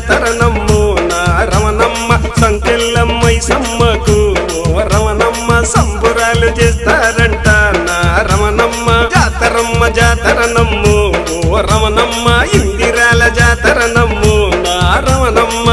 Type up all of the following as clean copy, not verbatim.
జాతర నమ్ము నా రమణమ్మ సంకెళ్ళమ్మై సమ్మకు రమణమ్మ సంబురాలు చేస్తారంట నా రమణమ్మ జాతర నమ్ము రమణమ్మ ఇందిరాల జాతర నమ్ము నా రమణమ్మ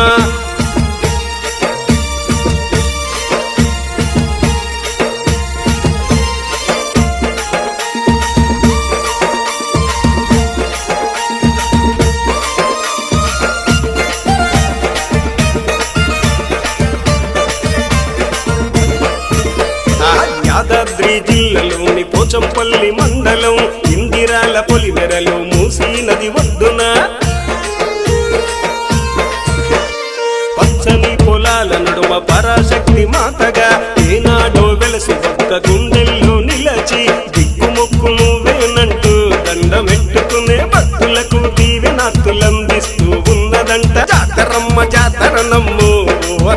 యాదాద్రి జిల్లాలోని పోచంపల్లి మండలం ఇందిరాల పొలిమెరలో మూసీ నది ఒడ్డున పచ్చని పొలాల నడుమ పరాశక్తి మాతగా ఏనాడో వెలసి ఒక్క గుండెల్లో నిలచి దిక్కుమొక్కు నువ్వేనంటూ దండమెట్టుకునే భక్తులకు దీవెనాతులందిస్తూ ఉన్నదంట జాతర నమ్ము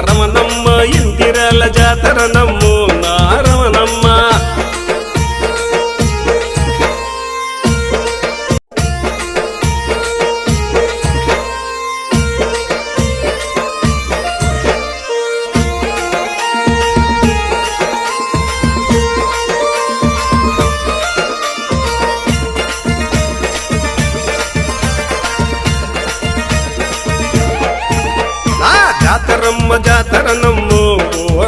రమణమ్మ ఇందిరాల జాతర నమ్ము నా రమణమ్మ జాతర నమ్ము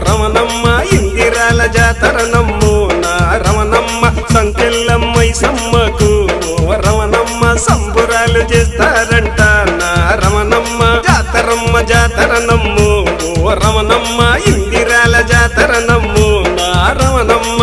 రమణమ్మ ఇందిరాల జాతర నమ్ము నా రమణమ్మ సంకెళ్ళమ్మై సమ్మకు రమణమ్మ సంబురాలు చేస్తారంట నా రమణమ్మ జాతర నమ్ము రమణమ్మ ఇందిరాల జాతర నమ్ము నా రమణమ్మ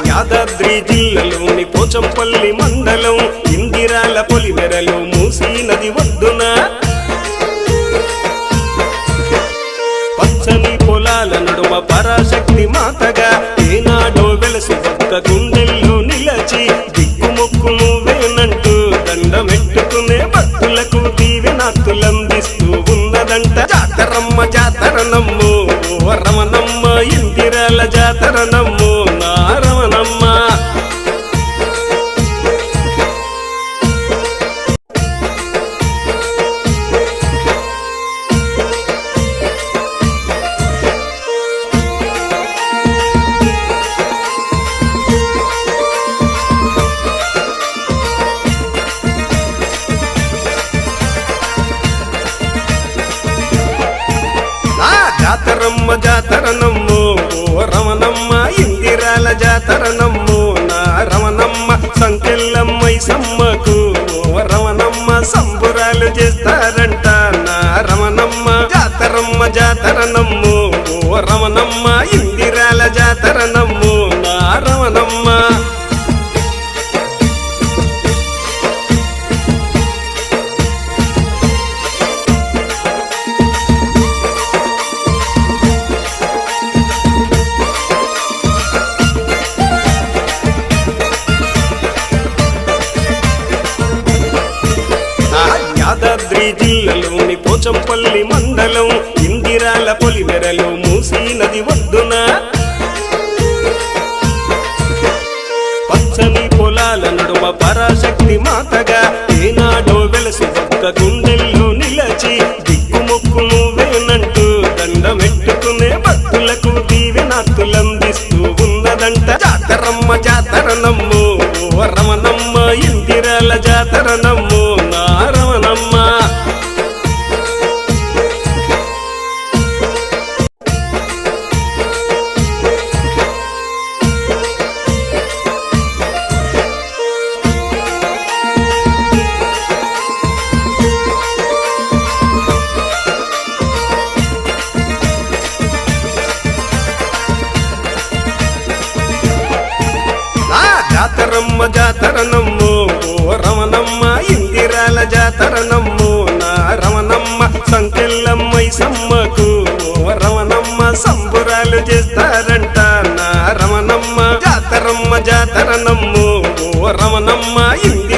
యాదాద్రి జిల్లాలోని పోచంపల్లి మండలం ఇందిరాల పొలిమెరలో మూసీ నది ఒడ్డున పచ్చని పొలాల నడుమ పరాశక్తి మాతగా ఏనాడో వెలసి ఒక్క గుండెల్లో నిలచి దిక్కుమొక్కు నువ్వేనంటూ దండమెట్టుకునే భక్తులకు దీవెనాతులందిస్తూ ఉన్నదంట జాతర నమ్ము రమణమ్మ ఇందిరాల జాతర నమ్ము నా రమణమ్మ జాతర నమ్ము రమణమ్మ ఇందిరాల జాతర నమ్ము నా రమణమ్మ సంకెళ్ళమ్మై సమ్మకు రమణమ్మ సంబురాలు చేస్తారంట నా రమణమ్మ జాతర నమ్ము రమణమ్మ ఇందిరాల జాతర నమ్ము నా రమణమ్మ యాదాద్రి జిల్లాలోని పోచంపల్లి మండలం ఇందిరాల పొలిమెరలో మూసీ నది ఒడ్డున పచ్చని పొలాల నడుమ పరాశక్తి మాతగా ఏనాడో వెలసి ఒక్క గుండెల్లో నిలచి దిక్కుమొక్కు నువ్వేనంటూ దండమెట్టుకునే భక్తులకు దీవెనాతులందిస్తూ ఉన్నదంట జాతర నమ్ము రమణమ్మ ఇందిరాల జాతర నమ్ము నా రమణమ్మ జాతర నమ్ము రమణమ్మ ఇందిరాల జాతర నమ్ము నా రమణమ్మ సంకెళ్ళమ్మై సమ్మకు రమణమ్మ సంబురాలు చేస్తారంట నా రమణమ్మ జాతర నమ్ము రమణమ్మ ఇంది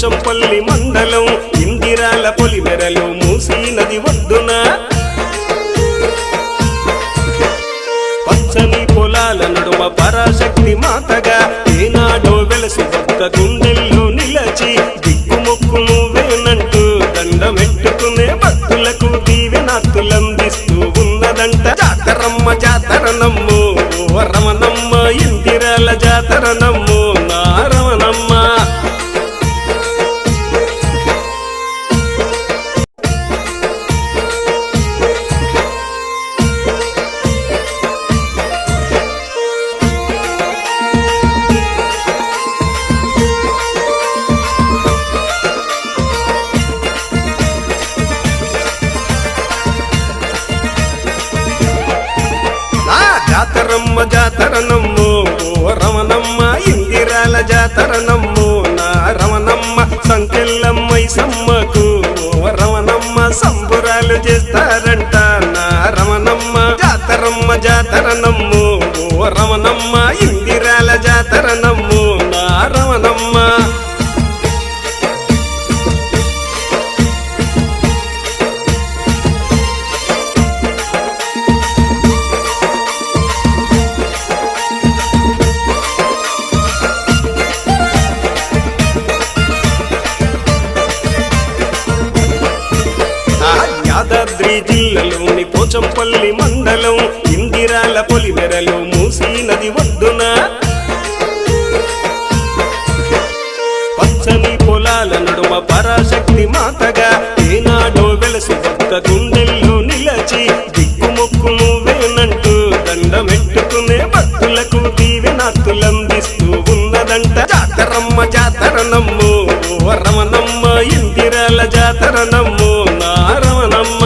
పోచంపల్లి మండలం ఇందిరాల పొలిమెరలు మూసీ నది ఒడ్డున పచ్చని పొలాల నడుమ పరాశక్తి మాతగా ఏనాడో వెలసి భక్త గుండెల్లో నిలచి దిక్కుమొక్కు నువ్వేనంటూ దండమెట్టుకునే భక్తులకు దీవెనాత్తులందిస్తూ ఉన్నదంట జాతరమ్మ జాతర నమ్ము ఓ రమణమ్మ ఇందిరాల జాతర నమ్ము నా రమణమ్మ. జాతరమ్మ జాతర నమ్ము ఓ రమణమ్మ ఇందిరాల జాతర నమ్ము నా రమణమ్మ సంకెళ్ళమ్మై సమ్మకు ఓ రమణమ్మ సంబురాలు చేస్తారంట నా రమణమ్మ జాతరమ్మ జాతర నమ్ము ఓ రమణమ్మ ఇందిరాల జాతర నమ్ము నా రమణమ్మ. యాదాద్రి జిల్లాలోని పోచంపల్లి మండలం ఇందిరాల పొలిమెరలు మూసీ నది ఒడ్డున పచ్చని పొలాల నడుమ పరాశక్తి మాతగా ఏనాడో వెలసి భక్త గుండెల్లో నిలచి దిక్కుమొక్కు నువ్వేనంటూ దండమెట్టుకునే భక్తులకు దీవెనాత్తులందిస్తూ ఉన్నదంట జాతరమ్మ జాతర నమ్ము ఓ రమణమ్మ ఇందిరాల జాతర నమ్ము నా రమణమ్మ.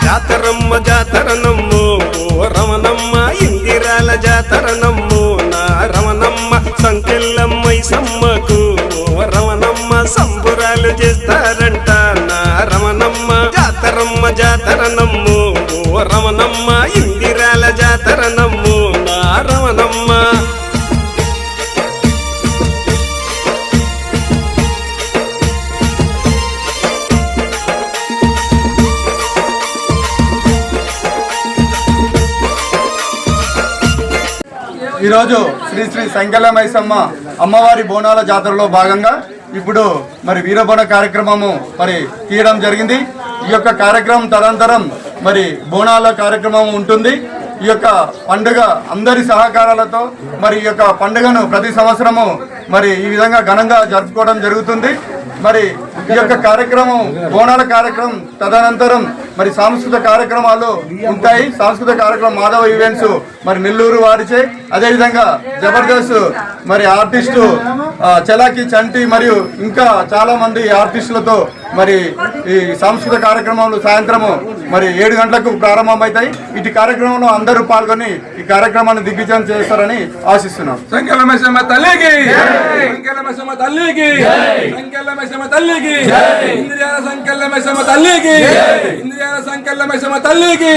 జాతరమ్మ జాతర నమ్ము ఓ రమణమ్మ ఇందిరాల జాతర నమ్ము నా రమణమ్మ సంకెళ్ళమ్మై సమ్మకు ఓ రమణమ్మ సంబురాలు చేస్తారంట నా రమణమ్మ జాతరమ్మ జాతర నమ్ము ఓ రమణమ్మ ఇందిరాల జాతర నమ్ము నా రమణమ్మ. ఈరోజు శ్రీ శ్రీ సంకెళ్ళ మైసమ్మ అమ్మవారి బోనాల జాతరలో భాగంగా ఇప్పుడు మరి వీరబోన కార్యక్రమము మరి తీయడం జరిగింది. ఈ యొక్క కార్యక్రమం తదనంతరం మరి బోనాల కార్యక్రమం ఉంటుంది. ఈ యొక్క పండుగ అందరి సహకారాలతో మరి ఈ యొక్క పండుగను ప్రతి సంవత్సరము మరి ఈ విధంగా ఘనంగా జరుపుకోవడం జరుగుతుంది. మరి ఈ యొక్క కార్యక్రమం బోనాల కార్యక్రమం తదనంతరం మరి సాంస్కృతిక కార్యక్రమాలు ఉంటాయి. సాంస్కృతిక కార్యక్రమం మాధవ ఈవెంట్స్ మరి నెల్లూరు వారిచే, అదేవిధంగా జబర్దస్త్ మరి ఆర్టిస్టు చలాకి చంటి మరియు ఇంకా చాలా మంది ఆర్టిస్టులతో మరి ఈ సాంస్కృతిక కార్యక్రమాలు సాయంత్రము మరి 7 గంటలకు ప్రారంభమవుతాయి. ఇటు కార్యక్రమంలో అందరూ పాల్గొని ఈ కార్యక్రమాన్ని దిగ్విజయం చేస్తారని ఆశిస్తున్నాం. సంకెళ్ళ మైసమ్మ తల్లికి, సంకెళ్ళ మైసమ్మ తల్లికి, సంకెళ్ళ మైసమ్మ తల్లికి, ఇంద్రియాల సంకెళ్ళ మైసమ్మ తల్లికి, ఇంద్రియాల సంకెళ్ళ మైసమ్మ తల్లికి.